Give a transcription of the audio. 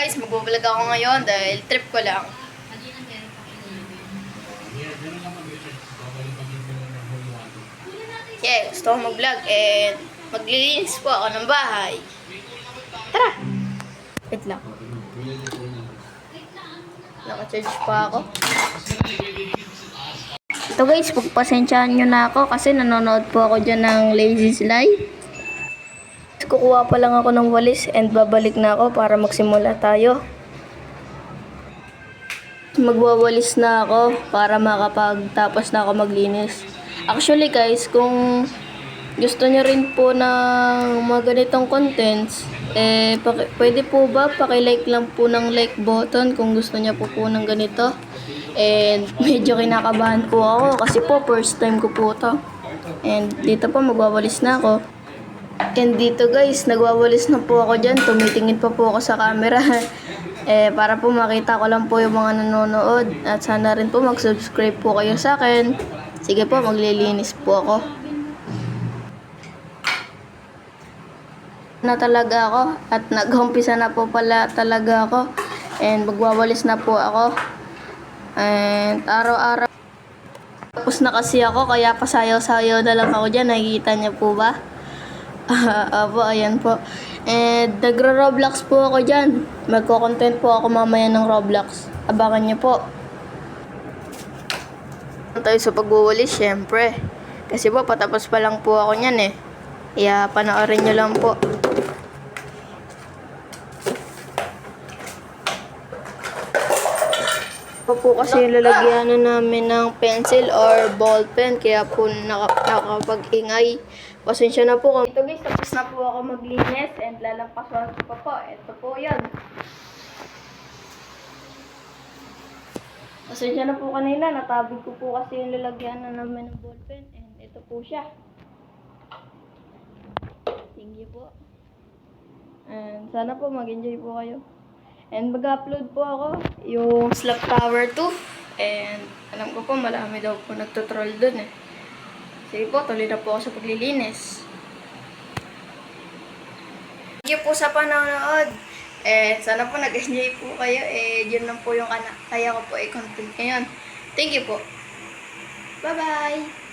guys, magbablog ako ngayon dahil trip ko lang. Yeah, gusto ko mag-vlog and maglilinis po ako ng bahay. Tara! Wait lang. Naka-charge pa ako. Ito guys, pagpasensyahan nyo na ako kasi nanonood po ako dyan ng Lazy Slide. Kukuha pa lang ako ng walis and babalik na ako para magsimula tayo. Magwawalis na ako para makapagtapos na ako maglinis. Actually guys, kung gusto nyo rin po ng mga ganitong contents, pwede po ba paki-like lang po ng like button kung gusto nyo po ng ganito. And medyo kinakabahan po ako kasi po first time ko po to. And dito po magwawalis na ako. And dito guys, nagwawalis na po ako dyan. Tumitingin pa po ako sa camera. Para po makita ko lang po yung mga nanonood. At sana rin po mag-subscribe po kayo sa akin. Sige po, maglilinis po ako. Na talaga ako. At nag-umpisa na po pala talaga ako. And magwawalis na po ako. And araw-araw. Tapos na kasi ako, kaya pasayaw-sayaw na lang ako dyan. Nakikita niyo po ba? Apo, ayan po. And nagro-Roblox po ako dyan. Magko-content po ako mamaya ng Roblox. Abangan niyo po. Tayo sa pagwawalis, syempre. Kasi po, patapos pa lang po ako niyan eh. Kaya panoorin niyo lang po. Po kasi yung lalagyanan namin ng pencil or ball pen, kaya po nakakapag-ingay. Pasensya na po. Ito guys, tapos na po ako maglinis and lalampasan ko pa po. Ito po yan. Pasensya na po kanina, natabig ko po kasi yung lalagyanan namin ng ball pen and ito po siya. Thank you po. And sana po mag-enjoy po kayo. And mag-upload po ako yung Slap Tower 2. And alam ko po marami daw po nagtutroll dun eh. Sige po, tuloy na po ako sa paglilinis. Thank you po sa panonood. And sana po nag-enjoy po kayo. Yun lang po yung kaya ko po i-content ngayon. Thank you po. Bye-bye!